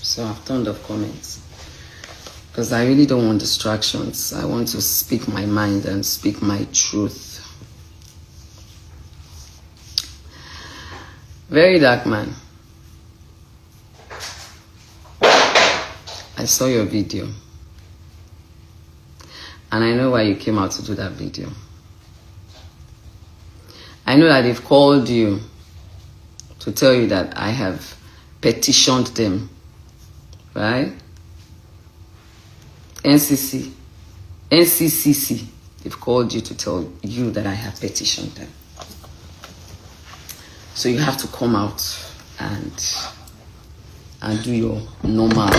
So I've turned off comments. Because I really don't want distractions. I want to speak my mind and speak my truth. Verydarkman, I saw your video. And I know why you came out to do that video. I know that they've called you to tell you that I have petitioned them, right? NCCC, they've called you to tell you that I have petitioned them. So you have to come out and do your normal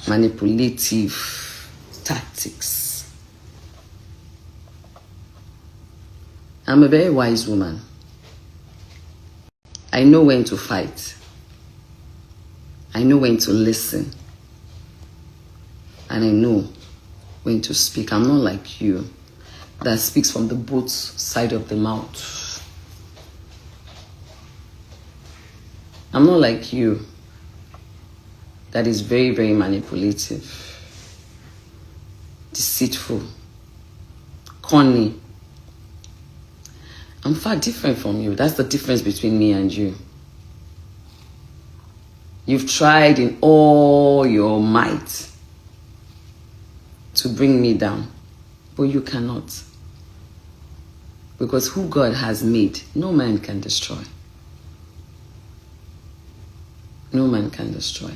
manipulative tactics. I'm a very wise woman. I know when to fight. I know when to listen. And I know when to speak. I'm not like you that speaks from the both side of the mouth. I'm not like you that is very, very manipulative, deceitful, corny. I'm far different from you. That's the difference between me and you. You've tried in all your might to bring me down, but you cannot. Because who God has made, no man can destroy. No man can destroy.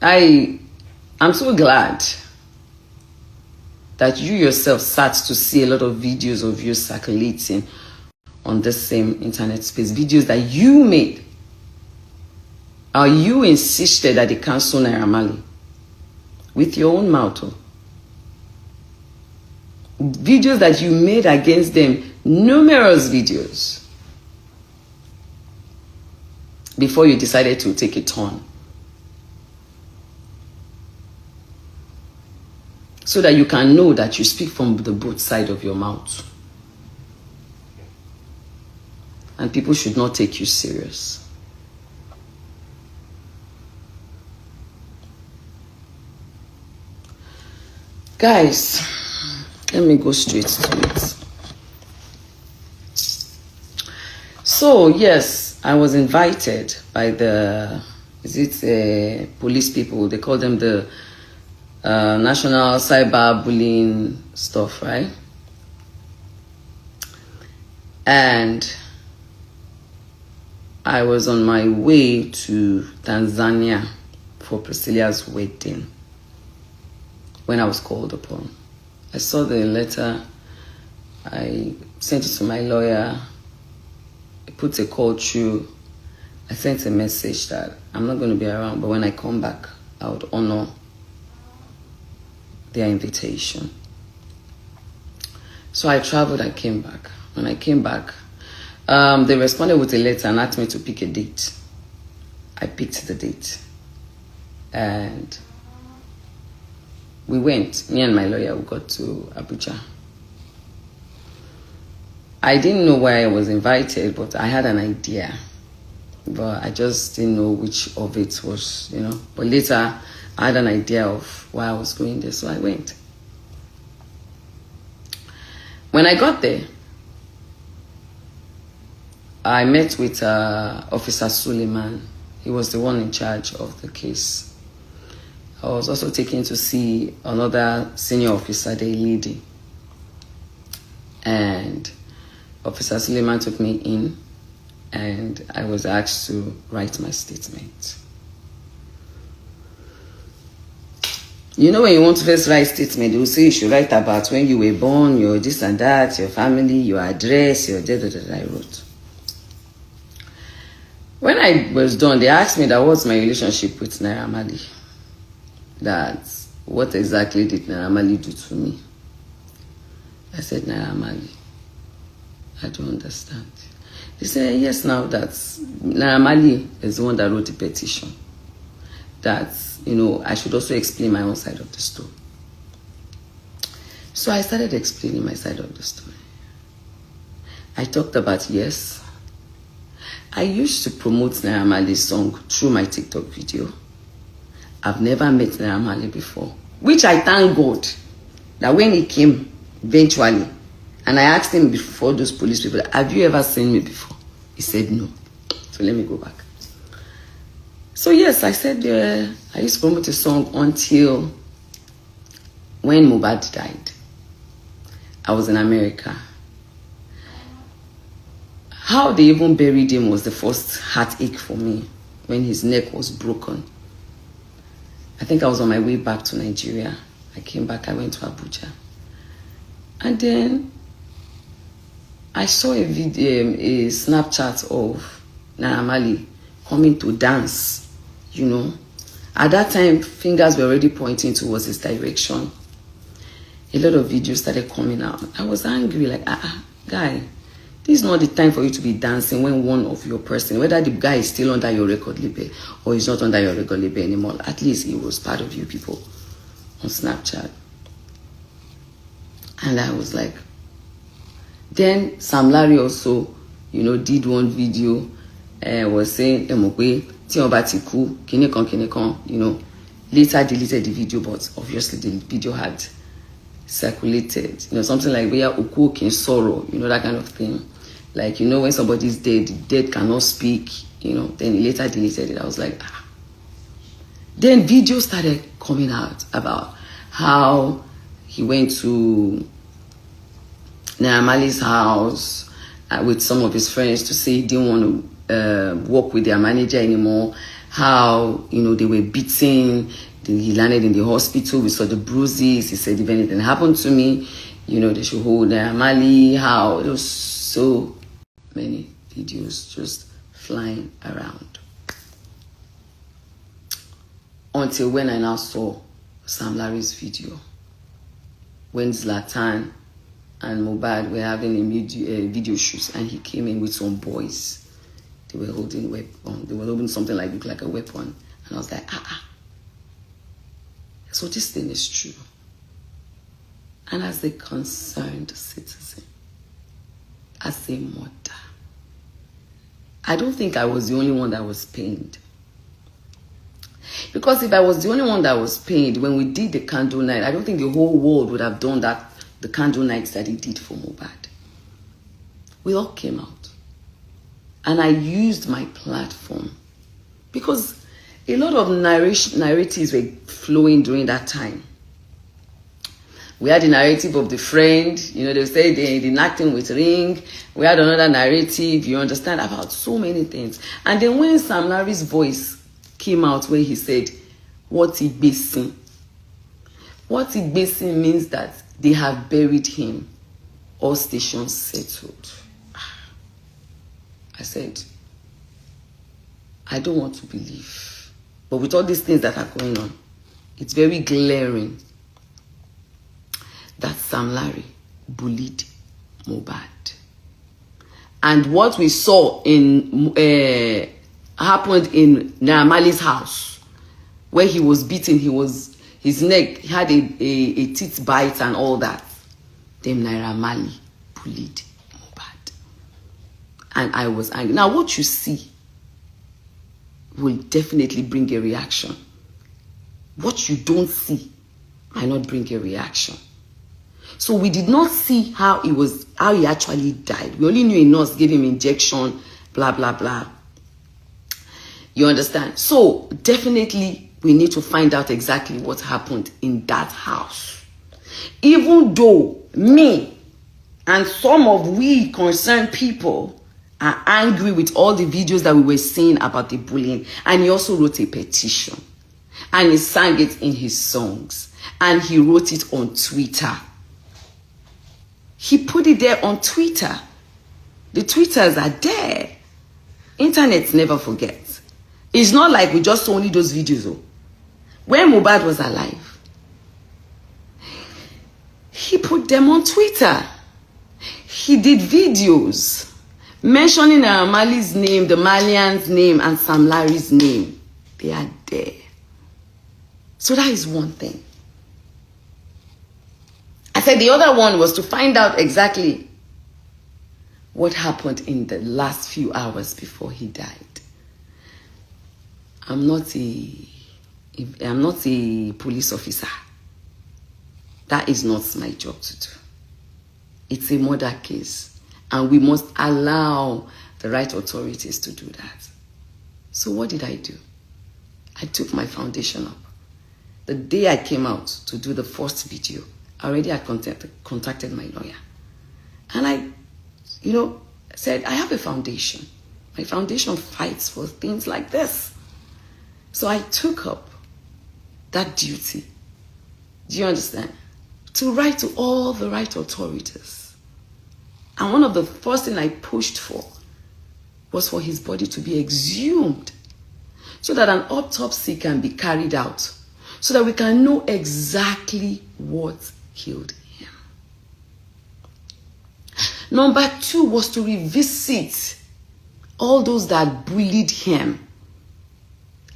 I'm so glad that you yourself sat to see a lot of videos of you circulating on this same internet space. Videos that you made. Or you insisted that they cancel Naira Marley. With your own mouth. Videos that you made against them. Numerous videos. Before you decided to take a turn. So that you can know that you speak from the both side of your mouth. And people should not take you serious. Guys, let me go straight to it. So, yes, I was invited by the, police people? They call them the National Cyber Bullying stuff, right? And I was on my way to Tanzania for Priscilla's wedding when I was called upon. I saw the letter. I sent it to my lawyer. I put a call through. I sent a message that I'm not going to be around, but when I come back, I would honor their invitation. So I traveled and came back. When I came back, they responded with a letter and asked me to pick a date. I picked the date. And we went, me and my lawyer, we got to Abuja. I didn't know why I was invited, but I had an idea. But I just didn't know which of it was, But later, I had an idea of why I was going there, so I went. When I got there, I met with Officer Suleiman. He was the one in charge of the case. I was also taken to see another senior officer, the lady. And Officer Suleiman took me in, and I was asked to write my statement. You know, when you want to first write statement, they will say you should write about when you were born, your this and that, your family, your address, your da-da-da-da, I wrote. When I was done, they asked me that what's my relationship with Naira Marley. That what exactly did Naira Marley do to me? I said, Naira Marley, I don't understand. They said, yes, now that Naira Marley is the one that wrote the petition. That, I should also explain my own side of the story. So I started explaining my side of the story. I talked about, yes, I used to promote Naira Marley's song through my TikTok video. I've never met Naira Marley before, which I thank God that when he came eventually, and I asked him before those police people, have you ever seen me before? He said no. So let me go back. So yes, I said I used to promote a song until when Mohbad died. I was in America. How they even buried him was the first heartache for me when his neck was broken. I think I was on my way back to Nigeria. I came back, I went to Abuja. And then I saw a video, a Snapchat of Naira Marley coming to dance, you know. At that time, fingers were already pointing towards his direction. A lot of videos started coming out. I was angry, like, guy, this is not the time for you to be dancing when one of your person, whether the guy is still under your record label or he's not under your record label anymore, at least he was part of you people on Snapchat. And I was like, then Sam Larry also, you know, did one video, was saying, you know, later deleted the video, but obviously the video had circulated, you know, something like where Oku can sorrow, you know, that kind of thing. Like, you know, when somebody's dead, the dead cannot speak, you know, then he later deleted it. I was like, Then videos started coming out about how he went to Naira Marley's house with some of his friends to say he didn't want to work with their manager anymore. How, you know, they were beaten. He landed in the hospital. We saw the bruises. He said, if anything happened to me, you know, they should hold Naira Marley. How there was so many videos just flying around. Until when I now saw Sam Larry's video. When Zlatan and Mohbad were having a video shoot, and he came in with some boys. They were holding weapon. They were holding something like looked like a weapon. And I was like, So this thing is true. And as a concerned citizen, as a mother, I don't think I was the only one that was pained. Because if I was the only one that was pained when we did the candle night, I don't think the whole world would have done that, the candle nights that he did for Mohbad. We all came out. And I used my platform. Because a lot of narratives were flowing during that time. We had the narrative of the friend, you know, they say they acting with ring. We had another narrative, you understand, about so many things. And then when Sam Larry's voice came out where he said, what he basing? What he basing means that they have buried him. All stations settled. I said, I don't want to believe. But with all these things that are going on, it's very glaring that Sam Larry bullied Mohbad. And what we saw in happened in Naira Marley's house, where he was beaten, his neck had a teeth bite and all that. Then Naira Marley bullied Mohbad. And I was angry. Now what you see will definitely bring a reaction. What you don't see might not bring a reaction. So we did not see how he actually died. We only knew a nurse gave him injection, blah, blah, blah. You understand? So definitely we need to find out exactly what happened in that house. Even though me and some of we concerned people are angry with all the videos that we were seeing about the bullying. And he also wrote a petition. And he sang it in his songs. And he wrote it on Twitter. He put it there on Twitter. The Twitters are there. Internet never forgets. It's not like we just saw only those videos. Oh. When Mohbad was alive, he put them on Twitter. He did videos mentioning Naira Marley's name, the Malian's name, and Sam Larry's name. They are there. So that is one thing. I said the other one was to find out exactly what happened in the last few hours before he died. I'm not a police officer. That is not my job to do. It's a murder case, and we must allow the right authorities to do that. So what did I do? I took my foundation up. The day I came out to do the first video, I already had contacted my lawyer. And I, said, I have a foundation. My foundation fights for things like this. So I took up that duty. Do you understand? To write to all the right authorities. And one of the first things I pushed for was for his body to be exhumed so that an autopsy can be carried out, so that we can know exactly what killed him. Number 2 was to revisit all those that bullied him.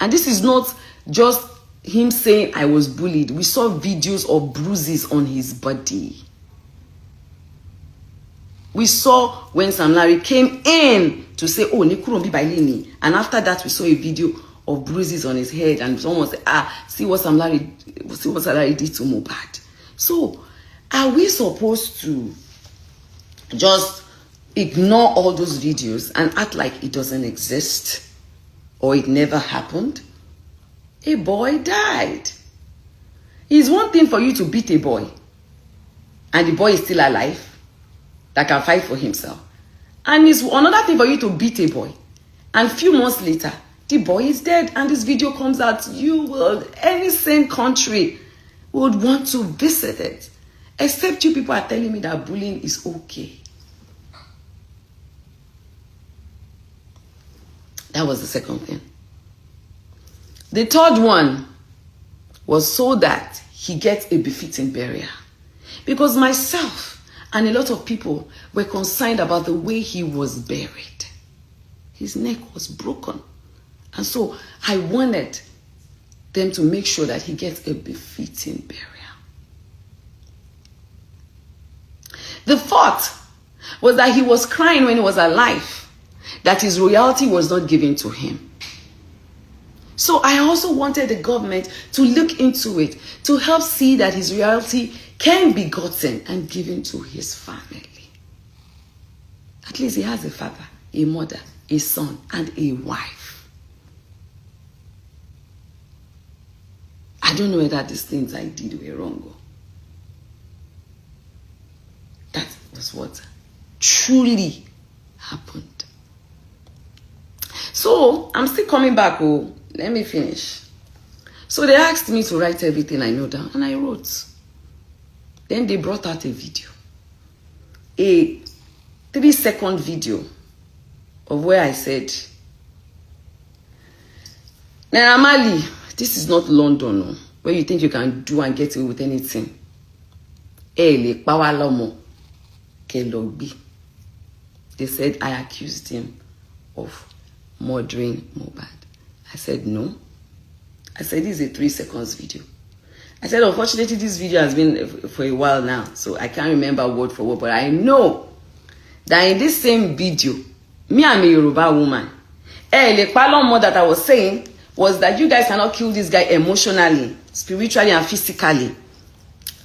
And this is not just him saying I was bullied. We saw videos of bruises on his body. We saw when Sam Larry came in to say, oh, Nikurombi Bailini. And after that, we saw a video of bruises on his head. And someone said, see what Sam Larry did to Mohbad. So, are we supposed to just ignore all those videos and act like it doesn't exist or it never happened? A boy died. It's one thing for you to beat a boy and the boy is still alive that can fight for himself. And it's another thing for you to beat a boy and a few months later, the boy is dead and this video comes out. Any sane country would want to visit it. Except you people are telling me that bullying is okay. That was the second thing. The third one was so that he gets a befitting burial. Because myself and a lot of people were concerned about the way he was buried. His neck was broken. And so I wanted them to make sure that he gets a befitting burial. The fourth was that he was crying when he was alive, that his royalty was not given to him. So I also wanted the government to look into it, to help see that his royalty can be gotten and given to his family. At least he has a father, a mother, a son, and a wife. I don't know whether these things I did were wrong. That was what truly happened. So, I'm still coming back. Let me finish. So, they asked me to write everything I know down, and I wrote. Then they brought out a video. A 3-second video of where I said, Naira Marley, this is not London, where you think you can do and get away with anything. They said I accused him of murdering Mohbad. I said no. I said this is a 3 seconds video. I said unfortunately this video has been for a while now, so I can't remember word for word, but I know that in this same video, me, I'm a Yoruba woman. The problem that I was saying was that you guys cannot kill this guy emotionally, spiritually, and physically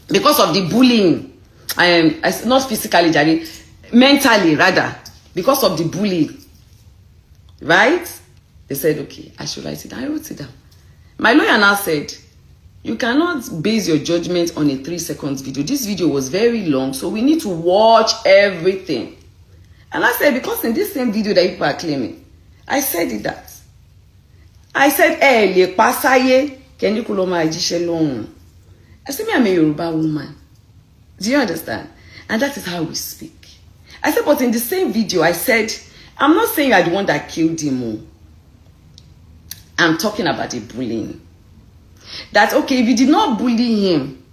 because of the bullying. Not physically, Jerry, mentally rather, because of the bullying. Right? They said, okay, I should write it down. I wrote it down. My lawyer now said, you cannot base your judgment on a 3 seconds video. This video was very long, so we need to watch everything. And I said, because in this same video that people are claiming, I said it that. I said, le pasaye, kenikuloma ejishelong. I said, me, I'm a Yoruba woman. Do you understand? And that is how we speak. I said, but in the same video, I said, I'm not saying you're the one that killed him. I'm talking about the bullying. That, okay, if you did not bully him,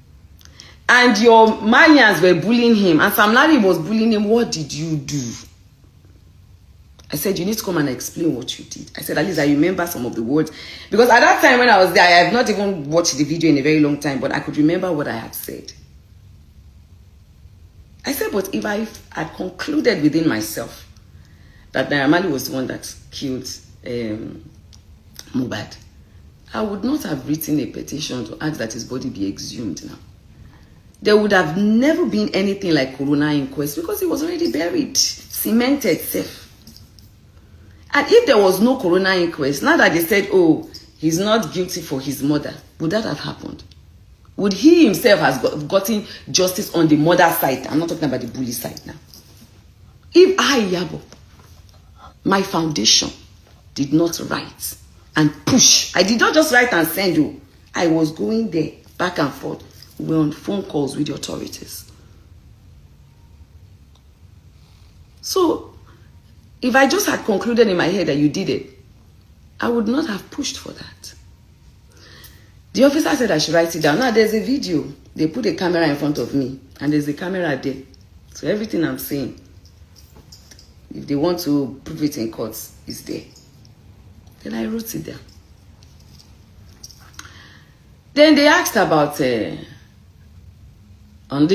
and your manians were bullying him, and Sam Larry was bullying him, what did you do? I said, you need to come and explain what you did. I said, at least I remember some of the words. Because at that time when I was there, I have not even watched the video in a very long time, but I could remember what I had said. I said, but if I had concluded within myself that Naira Marley was the one that killed Mohbad, I would not have written a petition to ask that his body be exhumed now. There would have never been anything like coroner inquest because he was already buried, cemented, safe. And if there was no coroner inquest, now that they said, oh, he's not guilty for his murder, would that have happened? Would he himself have gotten justice on the murder side? I'm not talking about the bully side now. If I, Iyabo, my foundation did not write and push, I did not just write and send you. I was going there, back and forth. We were on phone calls with the authorities. So, if I just had concluded in my head that you did it, I would not have pushed for that. The officer said I should write it down. Now, there's a video. They put a camera in front of me, and there's a camera there. So everything I'm saying, if they want to prove it in court, is there. Then I wrote it down. Then they asked about, they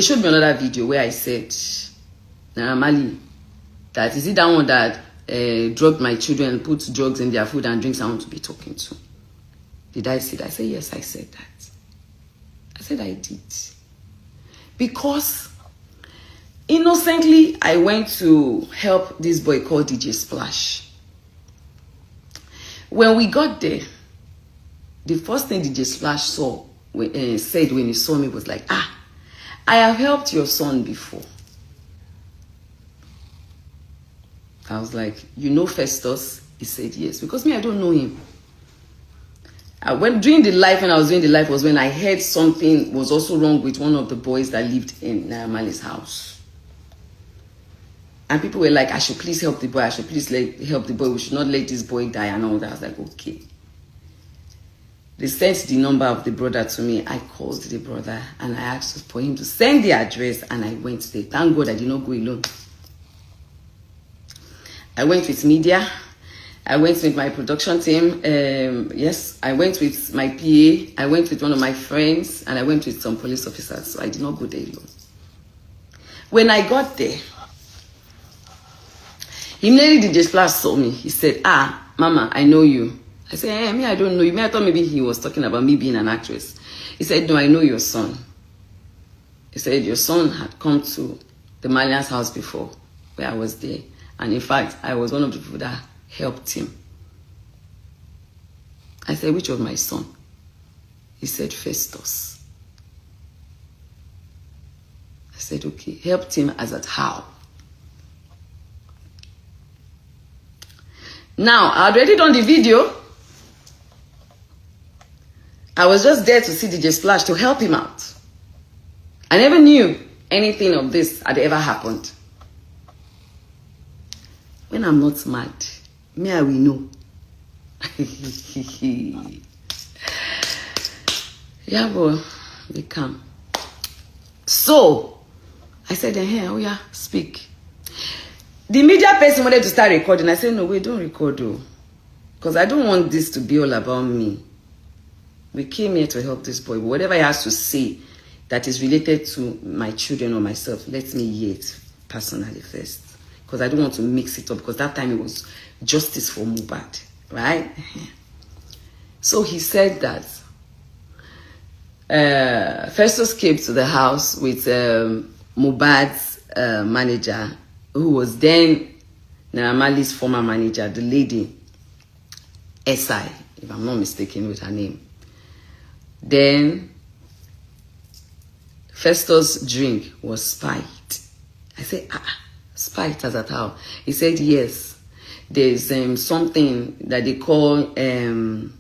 showed me another video where I said, Naira Marley, that is it that one that drugged my children, put drugs in their food and drinks I want to be talking to? Did I say that? I said, yes, I said that. I said I did. Because innocently, I went to help this boy called DJ Splash. When we got there, the first thing DJ Splash said when he saw me was like, I have helped your son before. I was like, you know Festus? He said yes. Because me, I don't know him. When I was doing the life was when I heard something was also wrong with one of the boys that lived in Naira Marley's house. And people were like, I should please help the boy. I should please help the boy. We should not let this boy die and all that. I was like, okay. They sent the number of the brother to me. I called the brother and I asked for him to send the address and I went there. Thank God I did not go alone. I went with media. I went with my production team. Yes, I went with my PA. I went with one of my friends and I went with some police officers. So I did not go there alone. When I got there, immediately DJ Splash saw me. He said, Mama, I know you. I said, me, I don't know you. I thought maybe he was talking about me being an actress. He said, no, I know your son. He said, your son had come to the Malian's house before, where I was there. And in fact, I was one of the people that helped him. I said, which was my son? He said, Festus. I said, okay. Helped him as at how? Now, I had already done the video. I was just there to see DJ Splash to help him out. I never knew anything of this had ever happened. When I'm not mad, me, I will know. Yeah, boy, they come. So, I said, oh yeah, speak. The media person wanted to start recording. I said, no, wait, don't record, though. Because I don't want this to be all about me. We came here to help this boy. But whatever he has to say that is related to my children or myself, let me hear it personally first. Because I don't want to mix it up. Because that time it was justice for Mohbad. Right? So he said that Festus came to the house with Mohbad's manager, who was then Naira Marley's former manager, the lady, S.I., if I'm not mistaken with her name. Then Festus' drink was spiked. I said, spiked as at how? He said, yes. There's something that they call, I'm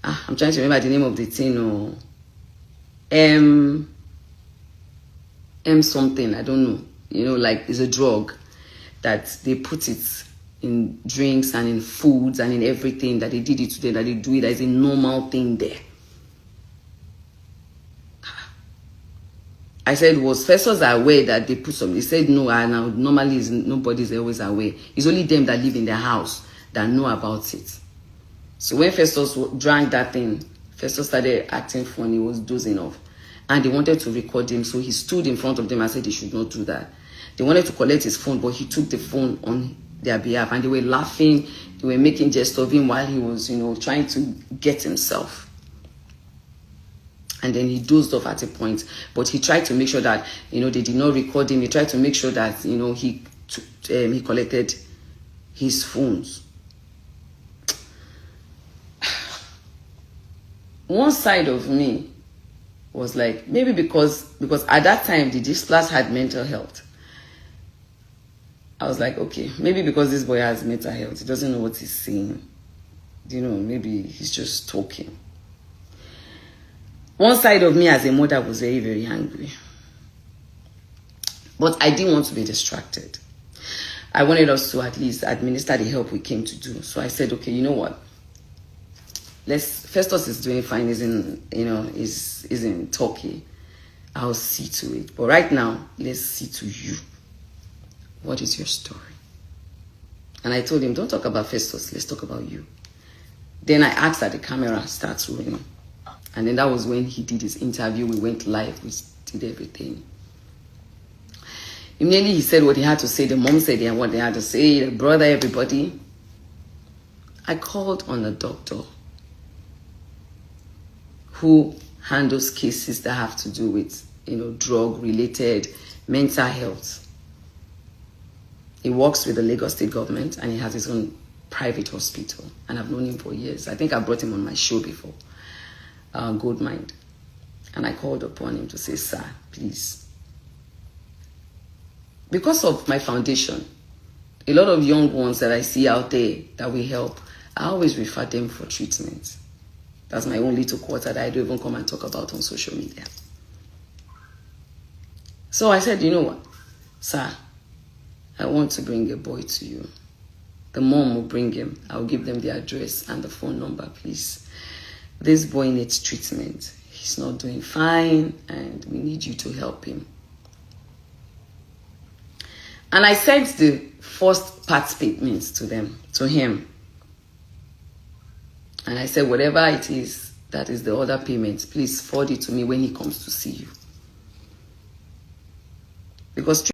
trying to remember the name of the thing, or M something, I don't know. You know, like it's a drug that they put it in drinks and in foods and in everything, that they did it today, that they do it as a normal thing there. I said, was Festus aware that they put some? He said, no, now normally nobody's always aware. It's only them that live in their house that know about it. So when Festus drank that thing, Festus started acting funny, was dozing off. and they wanted to record him. So he stood in front of them and said they should not do that. They wanted to collect his phone, but he took the phone on their behalf, and they were laughing. They were making jest of him while he was, trying to get himself. And then he dozed off at a point, but he tried to make sure that, they did not record him. He tried to make sure that, he collected his phones. One side of me was like, maybe because at that time, the Displast had mental health. I was like, okay, maybe because this boy has mental health, he doesn't know what he's saying. Maybe he's just talking. One side of me as a mother was very, very angry. But I didn't want to be distracted. I wanted us to at least administer the help we came to do. So I said, okay, you know what? Festus is doing fine, is in Turkey. I'll see to it. But right now, let's see to you. What is your story? And I told him, don't talk about Festus, let's talk about you. Then I asked that the camera starts rolling. And then that was when he did his interview. We went live, we did everything. Immediately he said what he had to say. The mom said what they had to say, the brother, everybody. I called on a doctor who handles cases that have to do with, drug-related mental health. He works with the Lagos State government and he has his own private hospital. And I've known him for years. I think I brought him on my show before, Gold Mind. And I called upon him to say, sir, please. Because of my foundation, a lot of young ones that I see out there that we help, I always refer them for treatment. That's my own little quarter that I don't even come and talk about on social media. So I said, you know what, sir, I want to bring a boy to you. The mom will bring him. I'll give them the address and the phone number, please. This boy needs treatment. He's not doing fine, and we need you to help him. And I sent the first part statements to him. And I said, whatever it is, that is the other payment, please forward it to me when he comes to see you. Because